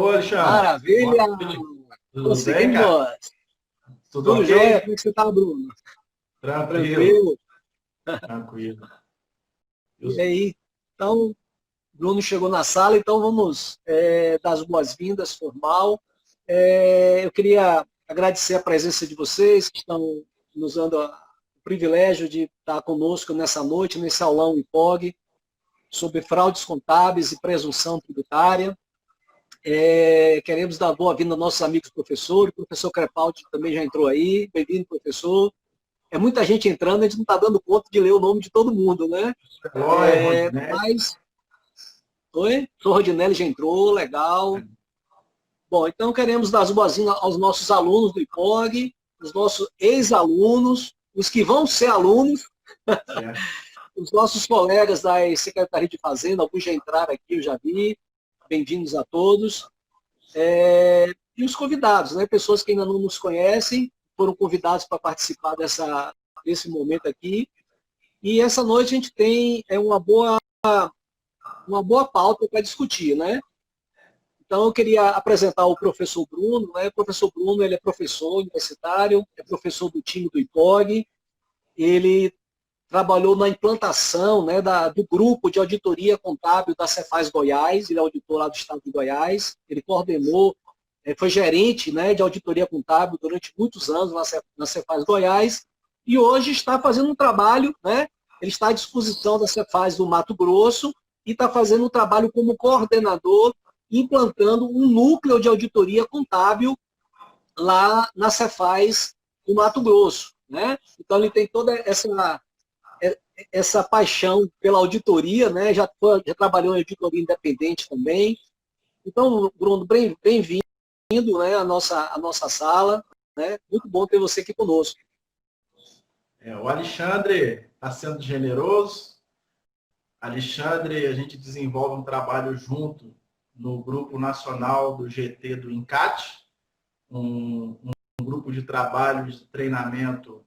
Oi, Alexandre. Maravilha! Tudo bem, cara? Conseguimos! Tudo Tudo jóia? ok? Como é que você está, Bruno? Tranquilo, Tranquilo? tranquilo. E Eu- aí? Então, Bruno chegou na sala, então vamos dar as boas-vindas, formal. Eu queria agradecer a presença de vocês que estão nos dando o privilégio de estar conosco nessa noite, nesse aulão IPOG, sobre fraudes contábeis e presunção tributária. Queremos dar boa-vinda aos nossos amigos professores. O professor Crepaldi também já entrou aí. Bem-vindo, professor. É muita gente entrando, a gente não está dando conta de ler o nome de todo mundo, né? Oi, Rodinei. Mas, oi? O Rodinelli já entrou, legal. Bom, então queremos dar as boas-vindas aos nossos alunos do IPOG, os nossos ex-alunos, os que vão ser alunos, Certo. os nossos colegas da Secretaria de Fazenda, alguns já entraram aqui, eu já vi. Bem-vindos a todos. E os convidados, né? Pessoas que ainda não nos conhecem, foram convidados para participar desse momento aqui. E essa noite a gente tem uma boa pauta para discutir, né? Então eu queria apresentar o professor Bruno, né? O professor Bruno, ele é professor universitário, é professor do time do IPOG, ele trabalhou na implantação, né, do grupo de auditoria contábil da Cefaz Goiás, ele é auditor lá do estado de Goiás, ele coordenou, foi gerente, né, de auditoria contábil durante muitos anos na Cefaz Goiás, e hoje está fazendo um trabalho, né, ele está à disposição da Cefaz do Mato Grosso e está fazendo um trabalho como coordenador, implantando um núcleo de auditoria contábil lá na Cefaz do Mato Grosso, né? Então ele tem toda essa paixão pela auditoria, né? Já trabalhou em auditoria independente também. Então, Bruno, bem-vindo, né, à nossa sala. Né? Muito bom ter você aqui conosco. O Alexandre está sendo generoso. Alexandre, a gente desenvolve um trabalho junto no Grupo Nacional do GT do INCAT, um grupo de trabalho de treinamento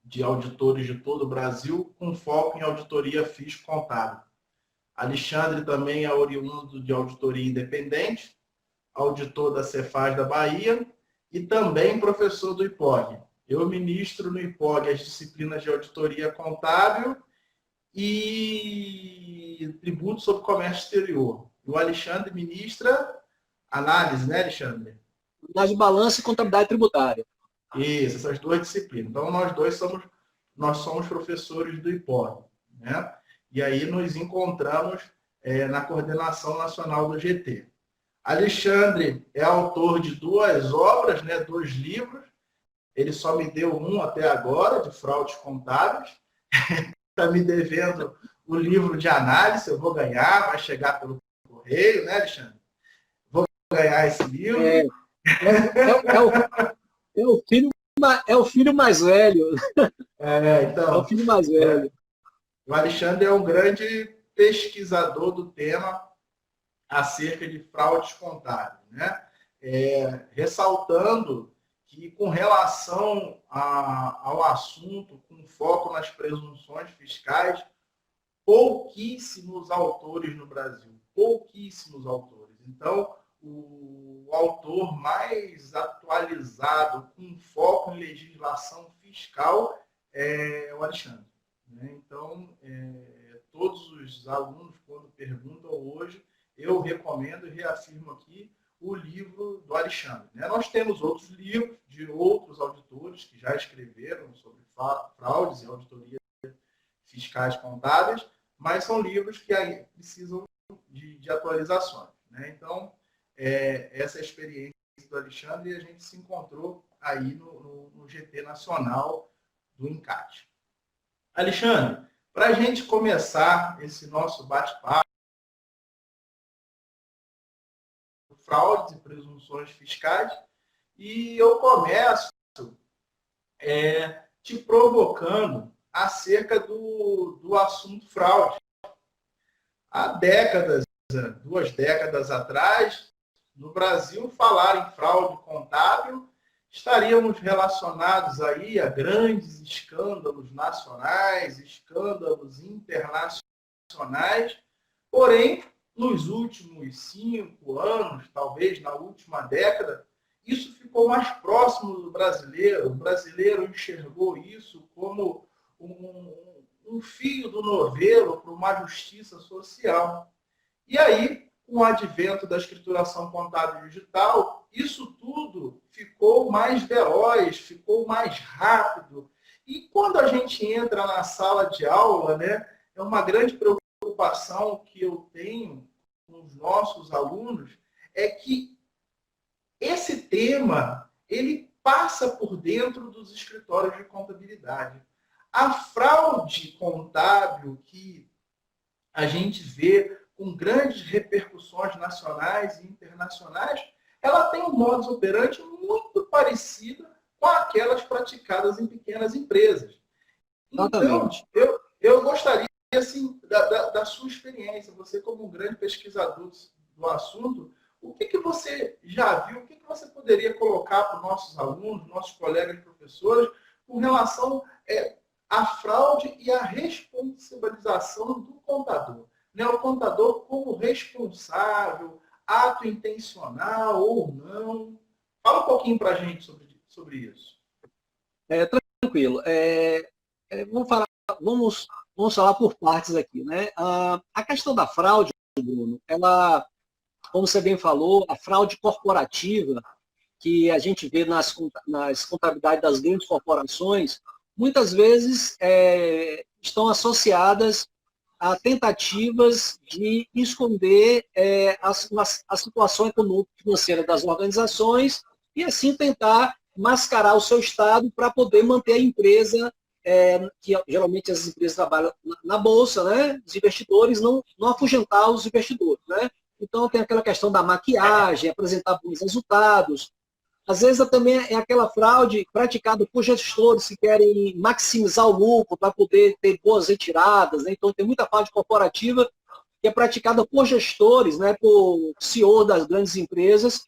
de auditores de todo o Brasil, com foco em auditoria físico-contábil. Alexandre também é oriundo de auditoria independente, auditor da Cefaz da Bahia e também professor do IPOG. Eu ministro no IPOG as disciplinas de auditoria contábil e tributo sobre comércio exterior. E o Alexandre ministra análise, né, Alexandre? Análise de balanço e contabilidade tributária. Isso, essas duas disciplinas. Então, nós somos professores do IPOG, né? E aí nos encontramos na coordenação nacional do GT. Alexandre é autor de duas obras, né, 2 livros. Ele só me deu um até agora, de fraudes contábeis. Está me devendo o livro de análise, eu vou ganhar, vai chegar pelo correio, né, Alexandre? Vou ganhar esse livro. É o filho mais velho. Então, É o filho mais velho. o Alexandre é um grande pesquisador do tema acerca de fraudes contábeis, né? Ressaltando que, com relação ao assunto, com foco nas presunções fiscais, pouquíssimos autores no Brasil, pouquíssimos autores. Então, o autor mais atualizado, com foco em legislação fiscal, é o Alexandre. Né? Então, todos os alunos, quando perguntam hoje, eu recomendo e reafirmo aqui o livro do Alexandre. Né? Nós temos outros livros de outros auditores que já escreveram sobre fraudes e auditoria fiscais contábeis, mas são livros que precisam de atualizações. Né? Então, essa é a experiência do Alexandre e a gente se encontrou aí no GT Nacional do INCAT. Alexandre, para a gente começar esse nosso bate-papo, fraudes e presunções fiscais, e eu começo te provocando acerca do assunto fraude. Há décadas, 2 décadas atrás, no Brasil, falar em fraude contábil, estaríamos relacionados aí a grandes escândalos nacionais, escândalos internacionais, porém, nos últimos 5 anos, talvez na última década, isso ficou mais próximo do brasileiro. O brasileiro enxergou isso como um fio do novelo para uma justiça social. E aí, com o advento da escrituração contábil digital, isso tudo ficou mais veloz, ficou mais rápido. E quando a gente entra na sala de aula, né, é uma grande preocupação que eu tenho com os nossos alunos, é que esse tema, ele passa por dentro dos escritórios de contabilidade. A fraude contábil que a gente vê com grandes repercussões nacionais e internacionais, ela tem um modus operandi muito parecido com aquelas praticadas em pequenas empresas. Então, eu gostaria assim, da sua experiência, você como um grande pesquisador do assunto, o que você já viu, o que você poderia colocar para os nossos alunos, nossos colegas professores, com relação à fraude e à responsabilização do contador? Né? O contador como responsável, ato intencional ou não. Fala um pouquinho para a gente sobre isso. Tranquilo. Vamos falar por partes aqui. Né? A questão da fraude, Bruno, ela, como você bem falou, a fraude corporativa, que a gente vê nas contabilidades das grandes corporações, muitas vezes estão associadas a tentativas de esconder a situação econômica e financeira das organizações e assim tentar mascarar o seu estado para poder manter a empresa, que geralmente as empresas trabalham na bolsa, né? Os investidores, não afugentar os investidores. Né? Então tem aquela questão da maquiagem, apresentar bons resultados. Às vezes também é aquela fraude praticada por gestores que querem maximizar o lucro para poder ter boas retiradas. Né? Então tem muita fraude corporativa que é praticada por gestores, né? Por CEO das grandes empresas,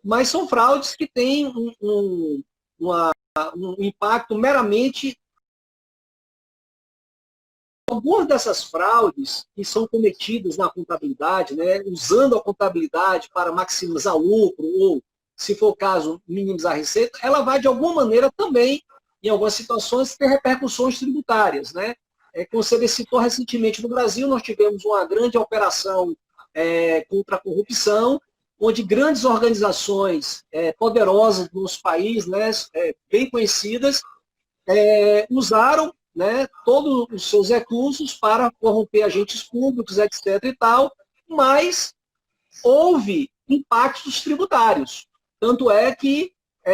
mas são fraudes que têm um impacto meramente. Algumas dessas fraudes que são cometidas na contabilidade, né? Usando a contabilidade para maximizar o lucro ou, se for o caso, minimizar a receita, ela vai, de alguma maneira, também, em algumas situações, ter repercussões tributárias. Né? Como você citou recentemente no Brasil, nós tivemos uma grande operação contra a corrupção, onde grandes organizações poderosas do nosso país, né, bem conhecidas, usaram, né, todos os seus recursos para corromper agentes públicos, etc. e tal, mas houve impactos tributários. Tanto é que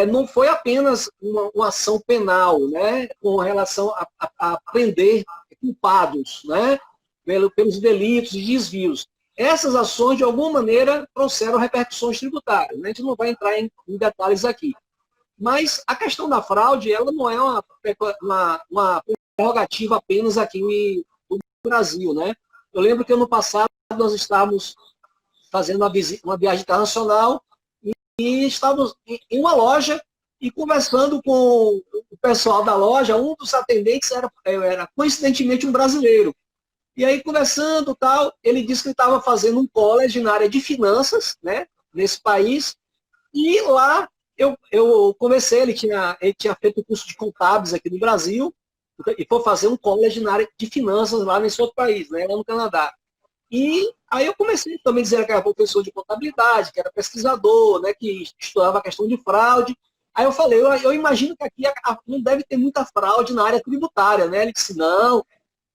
não foi apenas uma ação penal, né, com relação a prender culpados, né, pelos delitos e desvios. Essas ações, de alguma maneira, trouxeram repercussões tributárias. Né? A gente não vai entrar em detalhes aqui. Mas a questão da fraude, ela não é uma prerrogativa apenas aqui no Brasil. Né? Eu lembro que ano passado nós estávamos fazendo uma viagem internacional e estávamos em uma loja e conversando com o pessoal da loja. Um dos atendentes era coincidentemente um brasileiro. E aí, conversando, tal, ele disse que ele estava fazendo um college na área de finanças, né, nesse país, e lá eu conversei, ele tinha feito o curso de contábeis aqui no Brasil, e foi fazer um college na área de finanças lá nesse outro país, né, lá no Canadá. E aí eu comecei também a dizer que era professor de contabilidade, que era pesquisador, né, que estudava a questão de fraude. Aí eu falei, eu imagino que aqui não deve ter muita fraude na área tributária, né? Ele disse, não,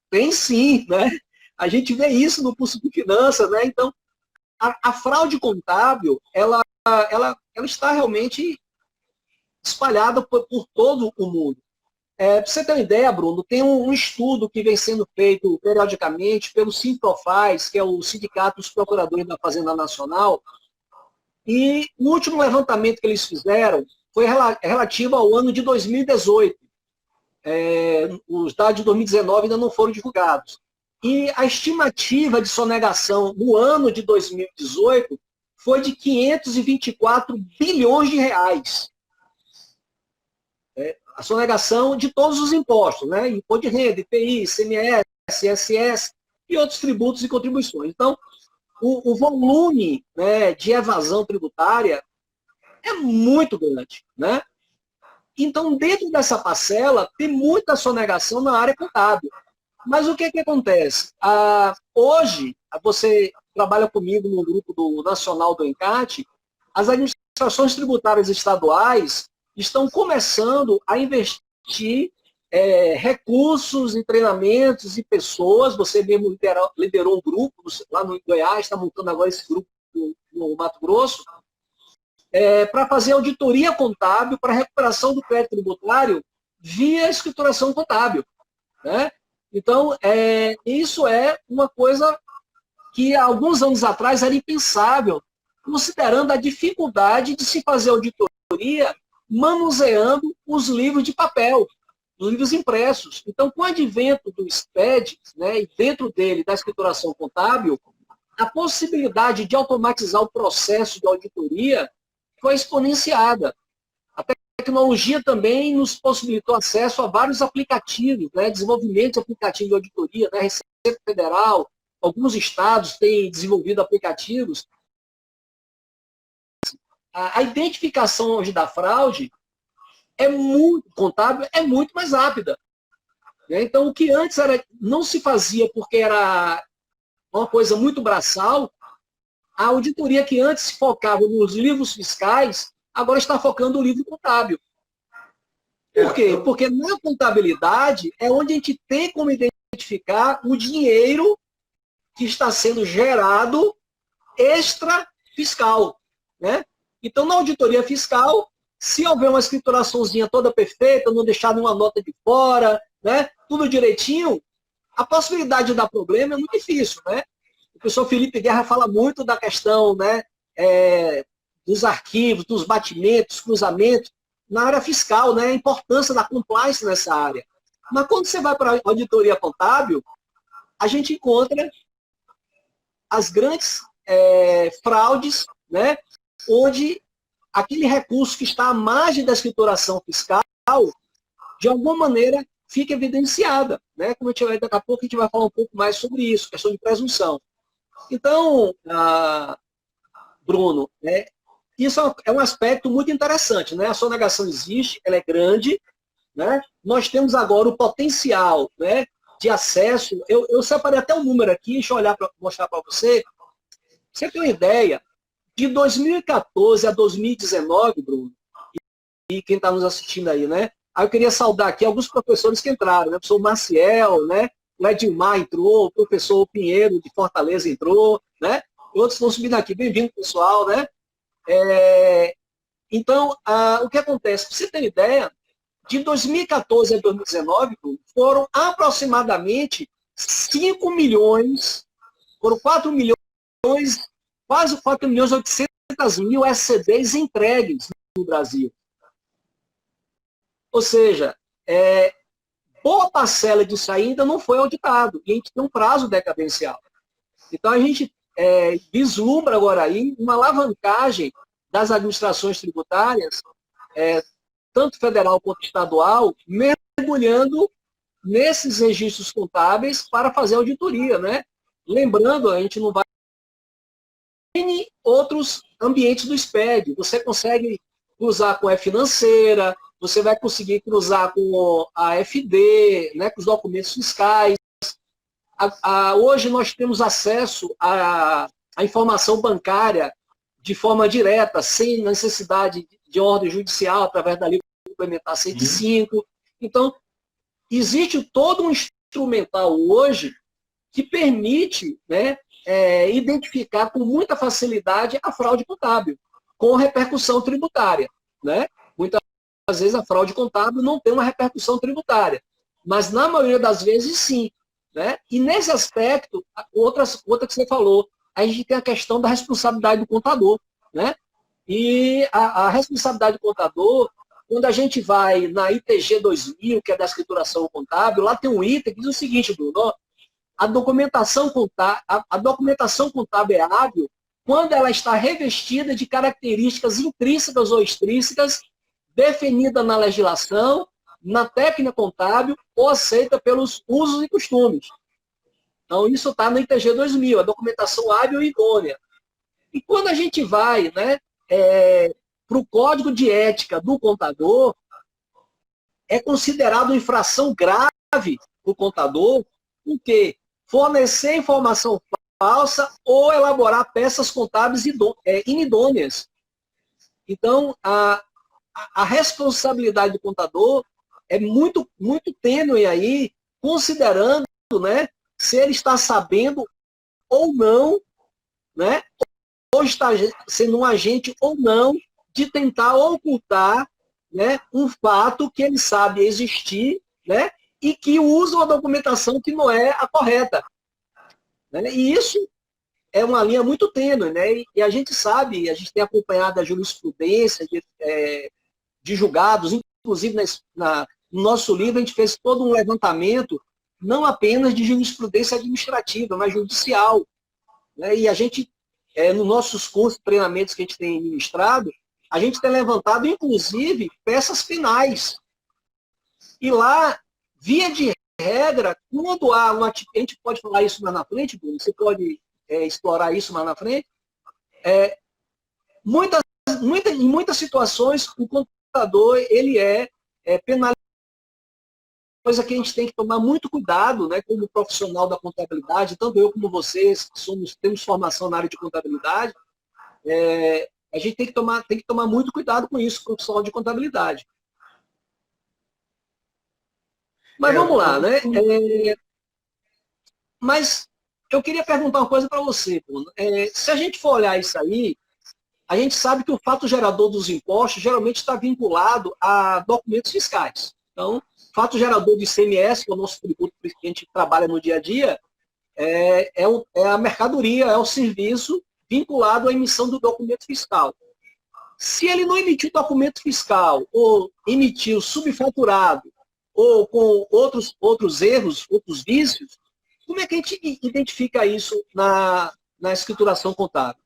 tem sim, né? A gente vê isso no curso de finanças, né? Então, a fraude contábil, ela está realmente espalhada por todo o mundo. Para você ter uma ideia, Bruno, tem um estudo que vem sendo feito periodicamente pelo Sinprofaz, que é o Sindicato dos Procuradores da Fazenda Nacional, e o último levantamento que eles fizeram foi relativo ao ano de 2018. Os dados de 2019 ainda não foram divulgados. E a estimativa de sonegação no ano de 2018 foi de 524 bilhões de reais. A sonegação de todos os impostos, né? Imposto de renda, IPI, ICMS, ISS e outros tributos e contribuições. Então, o volume, né, de evasão tributária é muito grande, né? Então, dentro dessa parcela, tem muita sonegação na área contábil. Mas o que acontece? Hoje, você trabalha comigo no grupo nacional do ENCAT, as administrações tributárias estaduais estão começando a investir recursos e treinamentos e pessoas. Você mesmo liderou um grupo lá no Goiás, está montando agora esse grupo no Mato Grosso, para fazer auditoria contábil para recuperação do crédito tributário via escrituração contábil, né? Então, isso é uma coisa que há alguns anos atrás era impensável, considerando a dificuldade de se fazer auditoria manuseando os livros de papel, os livros impressos. Então, com o advento do SPED, né, e dentro dele da escrituração contábil, a possibilidade de automatizar o processo de auditoria foi exponenciada. A tecnologia também nos possibilitou acesso a vários aplicativos, né, desenvolvimento de aplicativo de auditoria, né, Receita Federal, alguns estados têm desenvolvido aplicativos. A identificação hoje da fraude contábil é muito mais rápida, né? Então, o que antes não se fazia porque era uma coisa muito braçal, a auditoria que antes se focava nos livros fiscais, agora está focando no livro contábil. Por quê? Porque na contabilidade é onde a gente tem como identificar o dinheiro que está sendo gerado extra fiscal, né? Então, na auditoria fiscal, se houver uma escrituraçãozinha toda perfeita, não deixar nenhuma nota de fora, né? Tudo direitinho, a possibilidade de dar problema é muito difícil, né? O professor Felipe Guerra fala muito da questão, né, dos arquivos, dos batimentos, cruzamentos, na área fiscal, né, a importância da compliance nessa área. Mas quando você vai para a auditoria contábil, a gente encontra as grandes fraudes, né, onde aquele recurso que está à margem da escrituração fiscal, de alguma maneira, fica evidenciada, né? Como daqui a pouco a gente vai falar um pouco mais sobre isso, questão de presunção. Então, Bruno, isso é um aspecto muito interessante, né? A sonegação existe, ela é grande, né? Nós temos agora o potencial, né, de acesso. Eu separei até um número aqui, deixa eu mostrar para você. Você tem uma ideia, de 2014 a 2019, Bruno, e quem está nos assistindo aí, né? Aí eu queria saudar aqui alguns professores que entraram, né? O professor Maciel, né? O Edmar entrou, o professor Pinheiro de Fortaleza entrou, né? Outros estão subindo aqui. Bem-vindo, pessoal, né? Então, o que acontece? Para você ter ideia, de 2014 a 2019, foram aproximadamente 5 milhões, foram 4 milhões, quase 4 milhões e 800 mil SCDs entregues no Brasil. Ou seja, boa parcela disso ainda não foi auditado, e a gente tem um prazo decadencial. Então, a gente vislumbra agora aí uma alavancagem das administrações tributárias, tanto federal quanto estadual, mergulhando nesses registros contábeis para fazer auditoria, né? Lembrando, a gente não vai em outros ambientes do SPED. Você consegue cruzar com a financeira, você vai conseguir cruzar com a FD, né, com os documentos fiscais. Hoje nós temos acesso à informação bancária de forma direta, sem necessidade de ordem judicial, através da Lei Complementar 105. Então, existe todo um instrumental hoje que permite, né, identificar com muita facilidade a fraude contábil, com repercussão tributária, né? Muitas vezes a fraude contábil não tem uma repercussão tributária, mas na maioria das vezes sim, né? E nesse aspecto, outra que você falou, a gente tem a questão da responsabilidade do contador, né? E a responsabilidade do contador, quando a gente vai na ITG 2000, que é da escrituração contábil, lá tem um item que diz o seguinte, Bruno: a documentação contábil é hábil quando ela está revestida de características intrínsecas ou extrínsecas definida na legislação, na técnica contábil ou aceita pelos usos e costumes. Então, isso está no ITG 2000, a documentação hábil e idônea. E quando a gente vai, né, para o Código de Ética do Contador, é considerado infração grave do contador, o quê? Fornecer informação falsa ou elaborar peças contábeis inidôneas. Então, a responsabilidade do contador é muito, muito tênue aí, considerando, né, se ele está sabendo ou não, né, ou está sendo um agente ou não de tentar ocultar, né, um fato que ele sabe existir, né, e que usa uma documentação que não é a correta. Né? E isso é uma linha muito tênue, né? E a gente sabe, a gente tem acompanhado a jurisprudência de julgados, inclusive no nosso livro a gente fez todo um levantamento, não apenas de jurisprudência administrativa, mas judicial. Né? E a gente, nos nossos cursos, treinamentos que a gente tem ministrado, a gente tem levantado, inclusive, peças penais. E lá, via de regra, quando há uma... A gente pode falar isso mais na frente, Bruno? Você pode explorar isso mais na frente? Em muitas situações, o contador ele é penalizado, coisa que a gente tem que tomar muito cuidado, né, como profissional da contabilidade, tanto eu como vocês, temos formação na área de contabilidade, a gente tem que tomar muito cuidado com isso, profissional de contabilidade. Mas vamos lá, né? Mas eu queria perguntar uma coisa para você, Bruno. Se a gente for olhar isso aí, a gente sabe que o fato gerador dos impostos geralmente está vinculado a documentos fiscais. Então, fato gerador de ICMS, que é o nosso tributo que a gente trabalha no dia a dia, é a mercadoria, é o serviço vinculado à emissão do documento fiscal. Se ele não emitiu documento fiscal, ou emitiu subfaturado, ou com outros erros, outros vícios, como é que a gente identifica isso na escrituração contábil?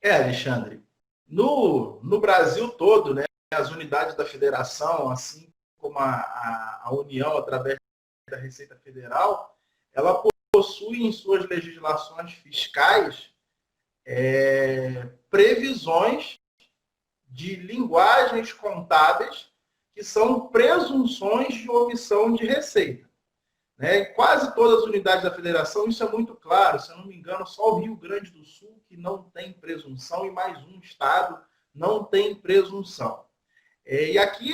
Alexandre, no Brasil todo, né, as unidades da federação, assim como a União, através da Receita Federal, ela possui em suas legislações fiscais previsões de linguagens contábeis que são presunções de omissão de receita. Né? Quase todas as unidades da federação, isso é muito claro. Se eu não me engano, só o Rio Grande do Sul que não tem presunção e mais um estado não tem presunção. E aqui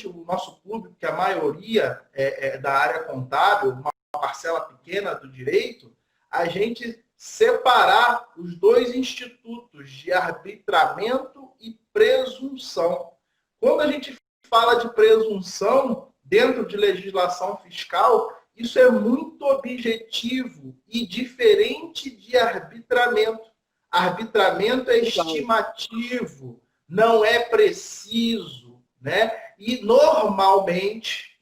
o nosso público, que a maioria é da área contábil, uma parcela pequena do direito, a gente separar os dois institutos de arbitramento e presunção. Quando a gente fala de presunção dentro de legislação fiscal, isso é muito objetivo e diferente de arbitramento. Arbitramento é estimativo, não é preciso, né? E normalmente,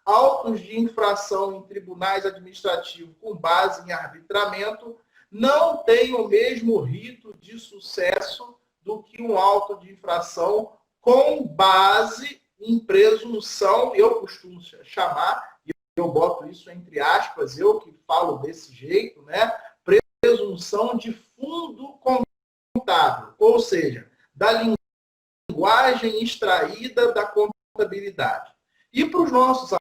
autos de infração em tribunais administrativos com base em arbitramento não têm o mesmo rito de sucesso do que um auto de infração com base em presunção, eu costumo chamar, eu boto isso entre aspas, eu que falo desse jeito, né? Presunção de fundo contábil, ou seja, da linguagem extraída da contabilidade. E para os nossos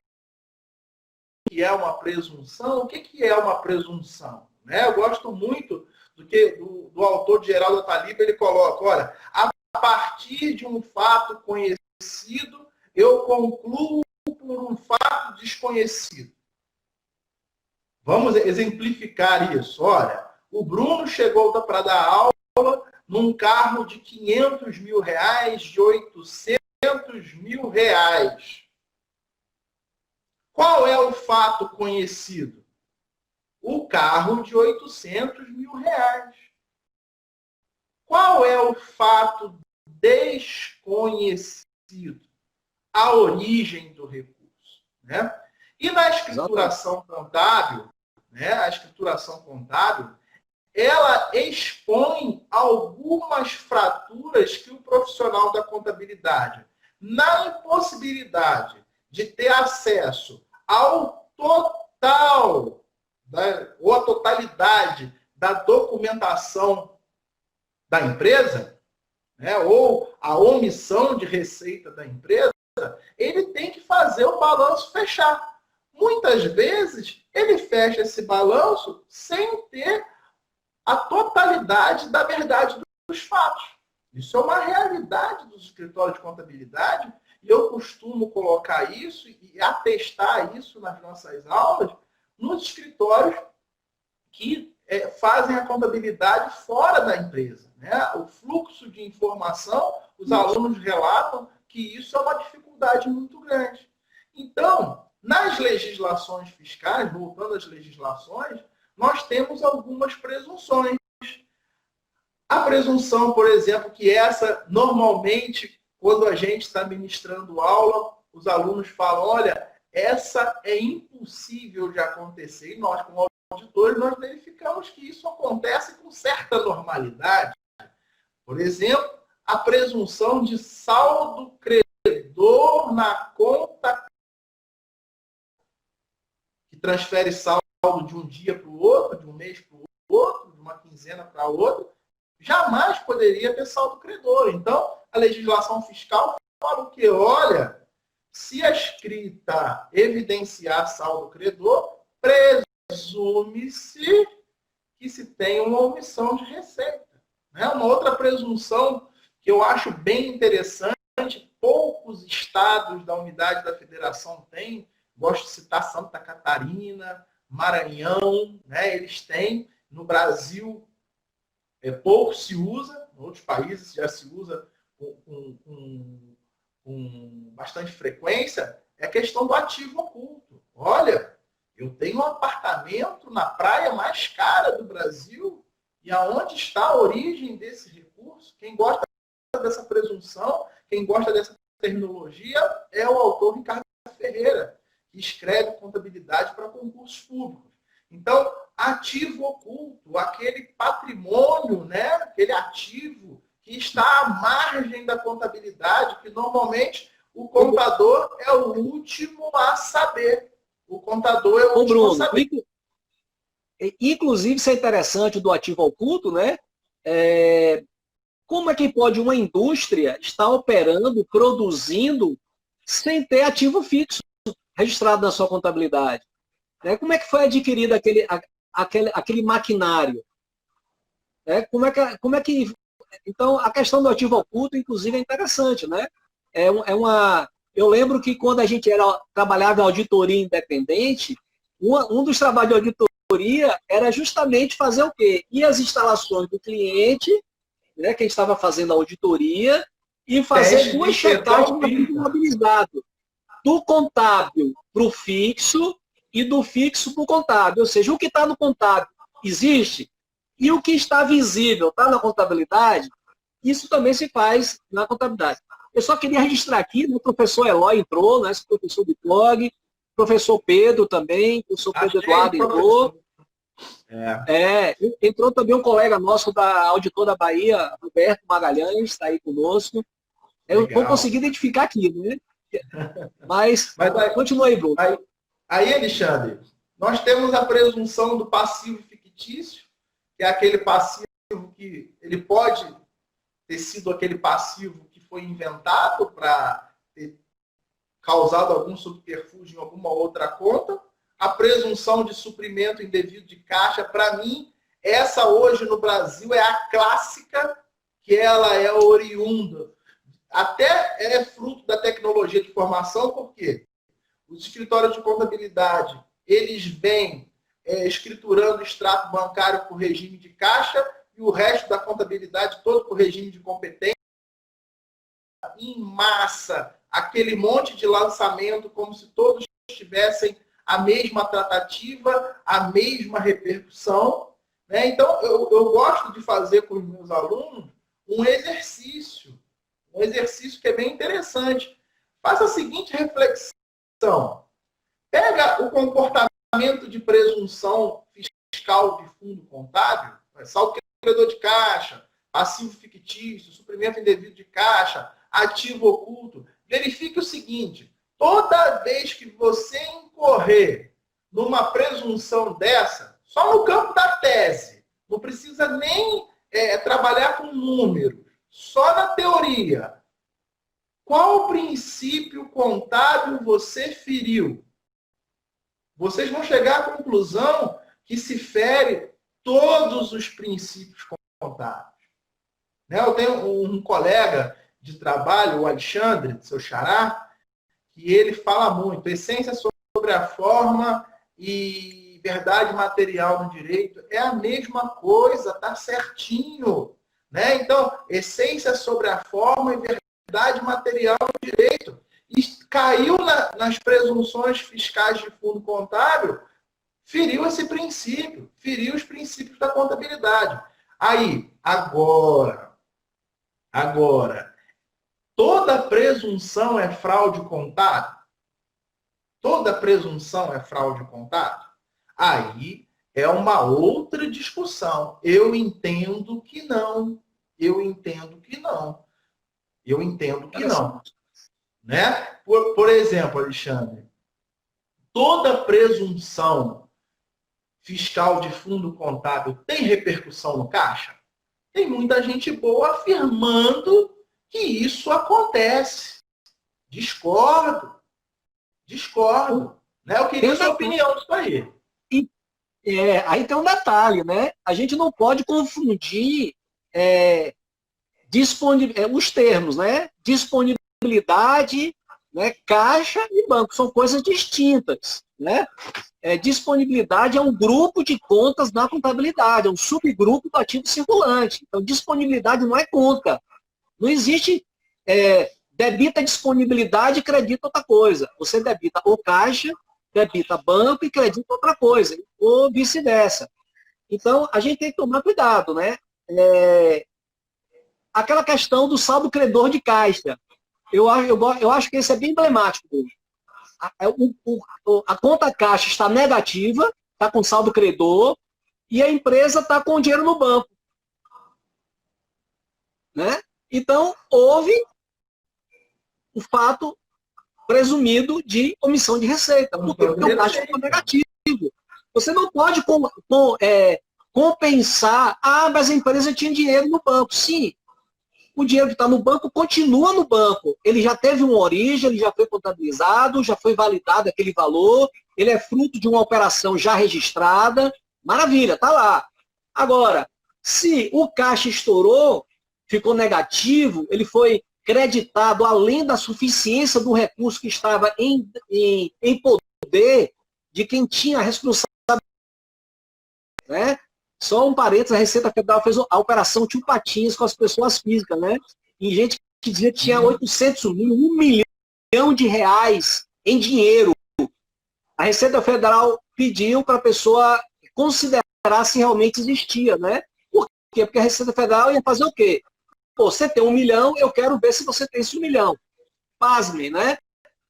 que é uma presunção, o que é uma presunção? Né? Eu gosto muito do autor de Geraldo Taliba, ele coloca, olha, a partir de um fato conhecido, eu concluo por um fato desconhecido. Vamos exemplificar isso. Olha, o Bruno chegou para dar aula num carro de 500 mil reais, de 800 mil reais. Qual é o fato conhecido? O carro de 800 mil reais. Qual é o fato desconhecido? A origem do recurso. Né? E na escrituração contábil, né, a escrituração contábil, ela expõe algumas fraturas que o profissional da contabilidade, na impossibilidade de ter acesso ao total, ou a totalidade da documentação da empresa, né, ou a omissão de receita da empresa, ele tem que fazer o balanço fechar. Muitas vezes, ele fecha esse balanço sem ter a totalidade da verdade dos fatos. Isso é uma realidade dos escritórios de contabilidade, e eu costumo colocar isso e atestar isso nas nossas aulas nos escritórios que fazem a contabilidade fora da empresa. Né? O fluxo de informação, os alunos relatam que isso é uma dificuldade muito grande. Então, nas legislações fiscais, voltando às legislações, nós temos algumas presunções. A presunção, por exemplo, que essa, normalmente, quando a gente está ministrando aula, os alunos falam, olha, essa é impossível de acontecer. E nós, como auditores, nós verificamos que isso acontece com certa normalidade. Por exemplo, a presunção de saldo credor na conta que transfere saldo de um dia para o outro, de um mês para o outro, de uma quinzena para outra, jamais poderia ter saldo credor. Então, a legislação fiscal fala o quê? Olha, se a escrita evidenciar saldo credor, presume-se que se tem uma omissão de receita. Né? Uma outra presunção que eu acho bem interessante, poucos estados da unidade da federação têm, gosto de citar Santa Catarina, Maranhão, né? Eles têm. No Brasil, pouco se usa, em outros países já se usa com bastante frequência, é a questão do ativo oculto. Olha, eu tenho um apartamento na praia mais cara do Brasil, e aonde está a origem desse recurso? Quem gosta dessa presunção, quem gosta dessa terminologia, é o autor Ricardo Ferreira, que escreve contabilidade para concursos públicos. Então, ativo oculto, aquele patrimônio, né, aquele ativo que está à margem da contabilidade, que normalmente o contador é o último a saber. O contador é o último a saber. Inclusive, isso é interessante do ativo oculto, né? Como é que pode uma indústria estar operando, produzindo, sem ter ativo fixo registrado na sua contabilidade? Como é que foi adquirido aquele maquinário? Então, a questão do ativo oculto, inclusive, é interessante, né? Eu lembro que quando a gente trabalhava em auditoria independente, um dos trabalhos de auditoria era justamente fazer o quê? Ir às instalações do cliente, né, quem estava fazendo a auditoria, e fazer duas checagens mobilizadas, do contábil para o fixo e do fixo para o contábil. Ou seja, o que está no contábil existe e o que está visível está na contabilidade. Isso também se faz na contabilidade. Eu só queria registrar aqui, né, o professor Eloy entrou, né, esse professor do blog, professor Pedro também, o professor Pedro Eduardo entrou. Entrou também um colega nosso da Auditor da Bahia, Roberto Magalhães, está aí conosco. Eu vou conseguir identificar aqui, né? Mas aí, continua aí, Bruno. Aí, Alexandre, nós temos a presunção do passivo fictício, que é aquele passivo que ele pode ter sido aquele passivo que foi inventado para ter causado algum subterfúgio em alguma outra conta. A presunção de suprimento indevido de caixa, para mim, essa hoje no Brasil é a clássica, que ela é oriunda. Até é fruto da tecnologia de informação, porque os escritórios de contabilidade, eles vêm escriturando o extrato bancário por regime de caixa e o resto da contabilidade todo por regime de competência. Em massa, aquele monte de lançamento, como se todos tivessem a mesma tratativa, a mesma repercussão. Né? Então, eu gosto de fazer com os meus alunos um exercício que é bem interessante. Faça a seguinte reflexão. Pega o comportamento de presunção fiscal de fundo contábil, saldo credor de caixa, passivo fictício, suprimento indevido de caixa, ativo oculto. Verifique o seguinte, toda vez que você incorrer numa presunção dessa, só no campo da tese, não precisa nem trabalhar com números, só na teoria. Qual princípio contábil você feriu? Vocês vão chegar à conclusão que se fere todos os princípios contábeis. Né? Eu tenho um colega de trabalho, o Alexandre, seu xará, que ele fala muito, essência sobre a forma e verdade material no direito é a mesma coisa, tá certinho. Né? Então, essência sobre a forma e verdade material no direito. E caiu nas presunções fiscais de fundo contábil, feriu esse princípio, feriu os princípios da contabilidade. Aí, agora, toda presunção é fraude contábil? Toda presunção é fraude contábil? Aí é uma outra discussão. Eu entendo que não. Eu entendo que não. Eu entendo que não. Né? Por exemplo, Alexandre, toda presunção fiscal de fundo contábil tem repercussão no caixa? Tem muita gente boa afirmando que isso acontece. Discordo. Né? Eu queria a sua opinião disso aí. Aí tem um detalhe, né? A gente não pode confundir os termos, né? Disponibilidade, né? Caixa e banco, são coisas distintas, né? Disponibilidade é um grupo de contas na contabilidade, é um subgrupo do ativo circulante. Então, disponibilidade não é conta. Não existe debita disponibilidade e credita outra coisa. Você debita ou caixa, debita banco e credita outra coisa, ou vice-versa. Então, a gente tem que tomar cuidado, né? Aquela questão do saldo credor de caixa. Eu acho que esse é bem emblemático. A conta caixa está negativa, está com saldo credor, e a empresa está com dinheiro no banco. Né? Então, houve o fato presumido de omissão de receita. Por quê? Porque o caixa ficou negativo. Você não pode compensar, mas a empresa tinha dinheiro no banco. Sim, o dinheiro que está no banco continua no banco. Ele já teve uma origem, ele já foi contabilizado, já foi validado aquele valor, ele é fruto de uma operação já registrada. Maravilha, está lá. Agora, se o caixa estourou, ficou negativo, ele foi creditado além da suficiência do recurso que estava em poder de quem tinha a responsabilidade. Né? Só um parênteses, a Receita Federal fez a operação Tio Patinhas com as pessoas físicas, né? E gente que dizia que tinha 800 mil, 1 milhão de reais em dinheiro. A Receita Federal pediu para a pessoa considerar se realmente existia, né? Por quê? Porque a Receita Federal ia fazer o quê? Pô, você tem 1 milhão, eu quero ver se você tem esse 1 milhão. Pasmem, né?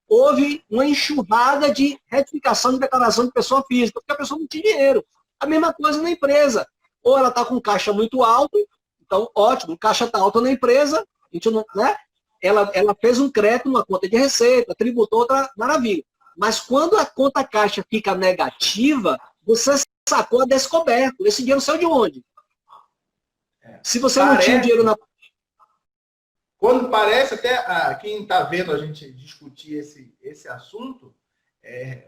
Houve uma enxurrada de retificação de declaração de pessoa física, porque a pessoa não tinha dinheiro. A mesma coisa na empresa. Ou ela está com caixa muito alto, então, ótimo, caixa está alto na empresa, a gente não, né? Ela fez um crédito numa conta de receita, tributou outra, maravilha. Mas quando a conta caixa fica negativa, você sacou a descoberto. Esse dinheiro saiu de onde? Se você não tinha dinheiro na... Quando parece, até quem está vendo a gente discutir esse assunto,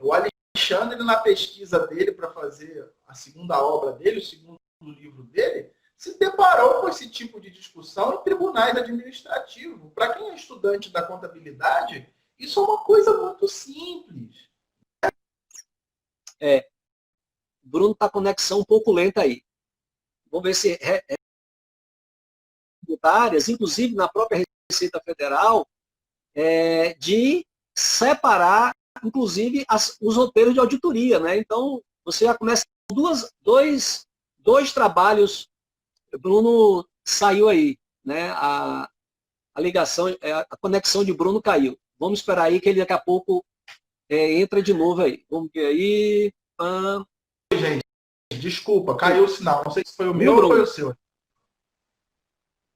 o Alexandre, na pesquisa dele para fazer a segunda obra dele, o segundo livro dele, se deparou com esse tipo de discussão em tribunais administrativos. Para quem é estudante da contabilidade, isso é uma coisa muito simples. Bruno está com conexão um pouco lenta aí. Vamos ver se tributárias, inclusive na própria Receita Federal, de separar, inclusive, os roteiros de auditoria, né? Então, você já começa dois trabalhos. O Bruno saiu aí, né? A ligação, a conexão de Bruno caiu. Vamos esperar aí que ele daqui a pouco entra de novo aí. Vamos ver aí. Gente, desculpa, caiu o sinal. Não sei se foi o meu ou foi o seu.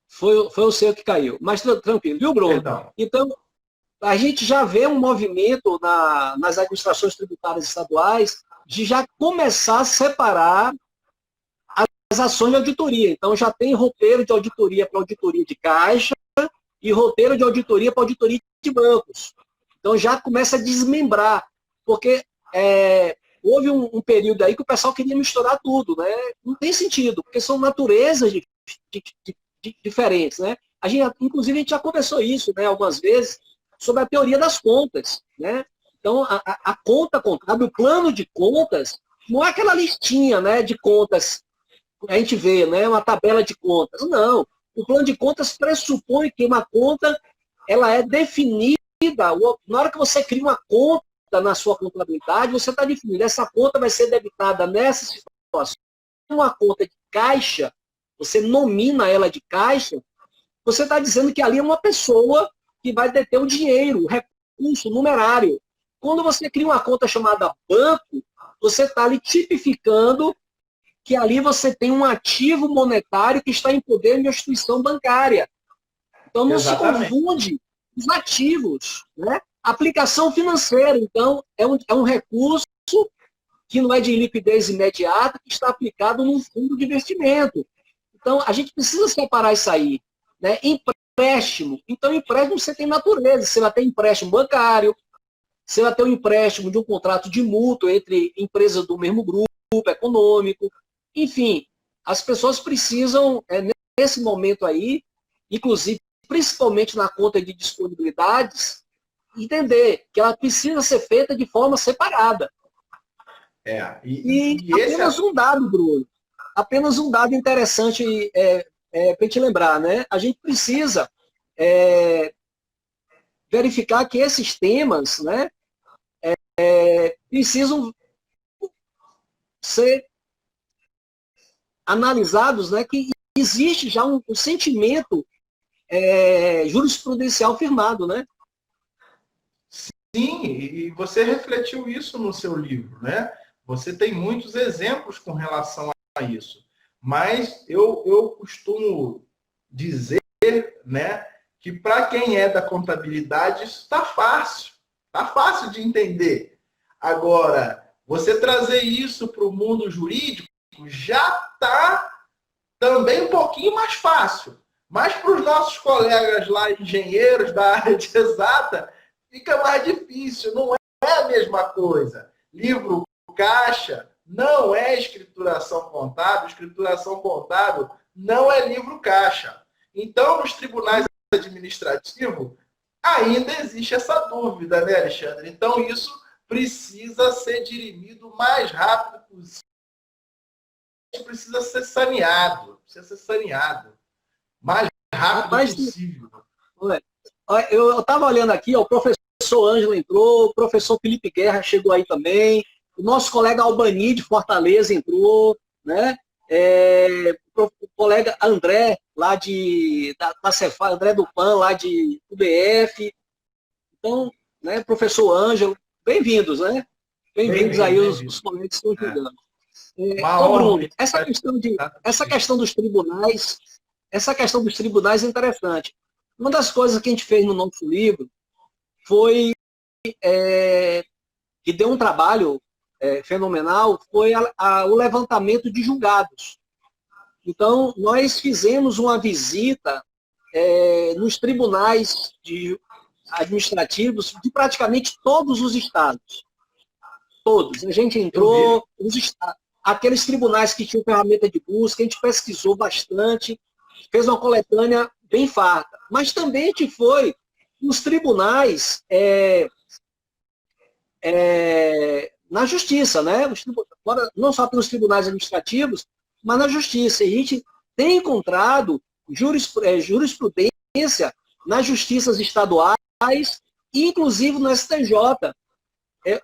Foi o seu que caiu. Mas tranquilo, viu, Bruno? Perdão. Então, a gente já vê um movimento nas administrações tributárias estaduais de já começar a separar as ações de auditoria. Então, já tem roteiro de auditoria para auditoria de caixa e roteiro de auditoria para auditoria de bancos. Então, já começa a desmembrar, porque houve um período aí que o pessoal queria misturar tudo, né? Não tem sentido, porque são naturezas diferentes, né? Inclusive, a gente já conversou isso, né, algumas vezes, sobre a teoria das contas, né? Então, a conta contábil, o plano de contas, não é aquela listinha, né, de contas, a gente vê, né, uma tabela de contas. Não. O plano de contas pressupõe que uma conta ela é definida. Na hora que você cria uma conta na sua contabilidade, você está definindo. Essa conta vai ser debitada nessa situação. Uma conta de caixa, você nomina ela de caixa, você está dizendo que ali é uma pessoa que vai deter o dinheiro, o recurso, o numerário. Quando você cria uma conta chamada banco, você está ali tipificando que ali você tem um ativo monetário que está em poder de uma instituição bancária. Então, não Exatamente. se confunde os ativos, né? Aplicação financeira, então, é um recurso que não é de liquidez imediata, que está aplicado num fundo de investimento. Então, a gente precisa separar isso aí, né? Empréstimo. Então, empréstimo você tem natureza. Você vai ter empréstimo bancário, você vai ter um empréstimo de um contrato de mútuo entre empresas do mesmo grupo econômico. Enfim, as pessoas precisam, nesse momento aí, inclusive, principalmente na conta de disponibilidades, entender que ela precisa ser feita de forma separada. E apenas um dado, Bruno, apenas um dado interessante para a gente lembrar, né? A gente precisa verificar que esses temas, né, precisam ser analisados, né, que existe já um sentimento jurisprudencial firmado, né? Sim, e você refletiu isso no seu livro, né? Você tem muitos exemplos com relação a isso. Mas eu costumo dizer, né, que para quem é da contabilidade isso está fácil de entender. Agora, você trazer isso para o mundo jurídico já está também um pouquinho mais fácil. Mas para os nossos colegas lá, engenheiros da área de exata, fica mais difícil, não é a mesma coisa. Livro caixa não é escrituração contábil não é livro caixa. Então, nos tribunais administrativos, ainda existe essa dúvida, né, Alexandre? Então, isso precisa ser dirimido o mais rápido possível. Precisa ser saneado. Mais rápido possível. Eu estava olhando aqui, ó, o professor Ângelo entrou, o professor Felipe Guerra chegou aí também, o nosso colega Albani de Fortaleza entrou, né? O colega André, lá da Cefaz, André do PAN, lá de UBF. Então, né, professor Ângelo, bem-vindos, né? Bem-vindos aí os colegas que estão ajudando. Bruno, essa questão dos tribunais é interessante. Uma das coisas que a gente fez no nosso livro foi, que deu um trabalho fenomenal, foi o levantamento de julgados. Então, nós fizemos uma visita nos tribunais administrativos de praticamente todos os estados. Todos. A gente entrou, aqueles tribunais que tinham ferramenta de busca, a gente pesquisou bastante, fez uma coletânea bem farta. Mas também a gente foi nos tribunais na justiça, né? Não só pelos tribunais administrativos, mas na justiça. E a gente tem encontrado jurisprudência nas justiças estaduais, inclusive no STJ,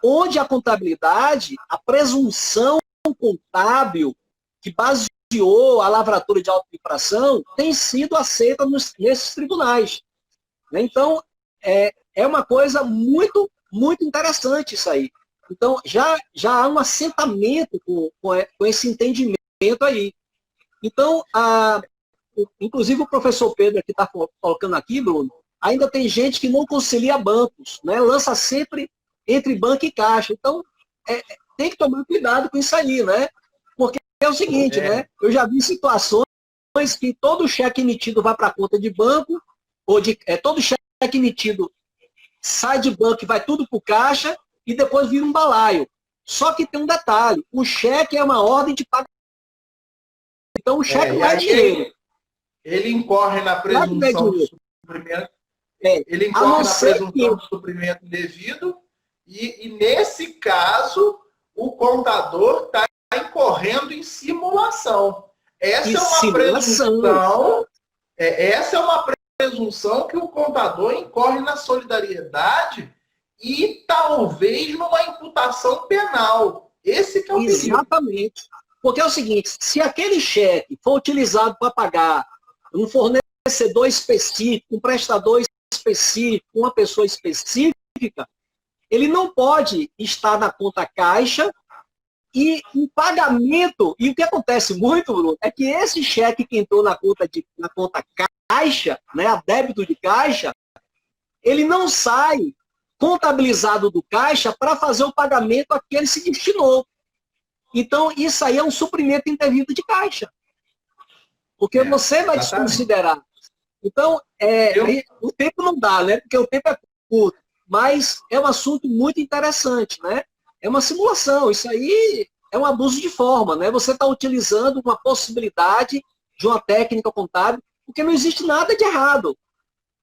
onde a contabilidade, a presunção contábil que baseou a lavratura de auto-infração tem sido aceita nesses tribunais. Então, é uma coisa muito, muito interessante isso aí. Então, já há um assentamento com esse entendimento aí. Então, inclusive o professor Pedro que está colocando aqui, Bruno, ainda tem gente que não concilia bancos, né? Lança sempre entre banco e caixa. Então, tem que tomar cuidado com isso aí, né? Porque é o seguinte, né? Eu já vi situações que todo cheque emitido vai para a conta de banco, todo cheque emitido sai de banco e vai tudo para o caixa e depois vira um balaio. Só que tem um detalhe, o cheque é uma ordem de pagamento. Então o cheque não é dinheiro. Ele incorre na presunção de suprimento. Ele incorre na presunção de suprimento indevido e nesse caso, o contador está incorrendo em simulação. Essa é uma presunção que o contador incorre na solidariedade e talvez numa imputação penal. Esse que é o perigo. Exatamente. Porque é o seguinte, se aquele cheque for utilizado para pagar um fornecedor específico, um prestador específico, uma pessoa específica, ele não pode estar na conta caixa e em pagamento, e o que acontece muito, Bruno, é que esse cheque que entrou na conta caixa, né, a débito de caixa, ele não sai contabilizado do caixa para fazer o pagamento a que ele se destinou. Então, isso aí é um suprimento indevido de caixa. Porque você vai desconsiderar. Então, o tempo não dá, né? Porque o tempo é curto. Mas é um assunto muito interessante, né? É uma simulação. Isso aí é um abuso de forma, né? Você está utilizando uma possibilidade de uma técnica contábil, porque não existe nada de errado,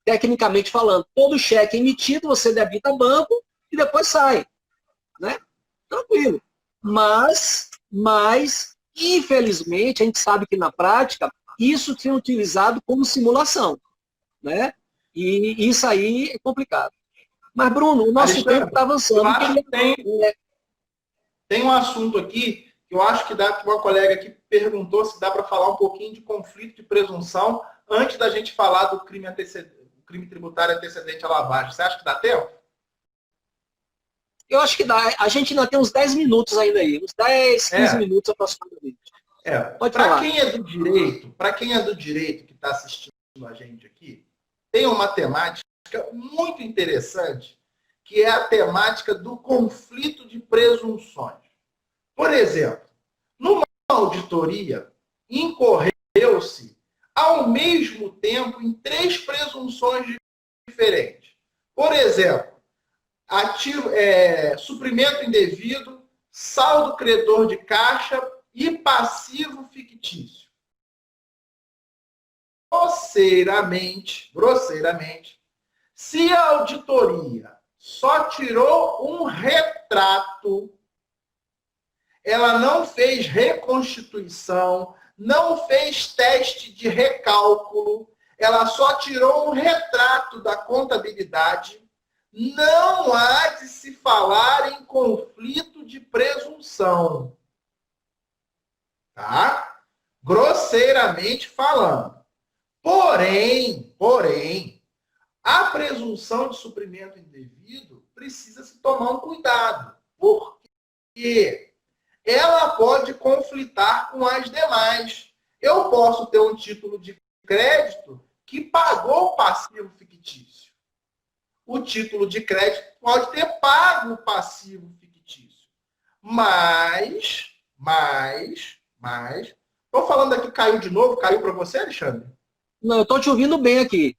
tecnicamente falando. Todo cheque emitido, você debita banco e depois sai, né? Tranquilo. Mas, infelizmente, a gente sabe que na prática, isso tem utilizado como simulação, né? E isso aí é complicado. Mas, Bruno, o nosso tempo está avançando. Tem um assunto aqui que eu acho que uma colega aqui perguntou se dá para falar um pouquinho de conflito de presunção antes da gente falar do crime tributário antecedente à lavagem. Você acha que dá tempo? Eu acho que dá. A gente ainda tem uns 10 minutos ainda aí. Uns 10, 15 minutos aproximadamente. Pode falar. Para quem é do direito que está assistindo a gente aqui, tem uma temática muito interessante, que é a temática do conflito de presunções. Por exemplo, numa auditoria, incorreu-se ao mesmo tempo em 3 presunções diferentes. Por exemplo, suprimento indevido, saldo credor de caixa e passivo fictício. Grosseiramente, se a auditoria só tirou um retrato, ela não fez reconstituição, não fez teste de recálculo, ela só tirou um retrato da contabilidade, não há de se falar em conflito de presunção. Tá? Grosseiramente falando. Porém, a presunção de suprimento indevido precisa se tomar um cuidado. Porque ela pode conflitar com as demais. Eu posso ter um título de crédito que pagou o passivo fictício. O título de crédito pode ter pago o passivo fictício. Mas, estou falando aqui, caiu de novo? Caiu para você, Alexandre? Não, eu estou te ouvindo bem aqui.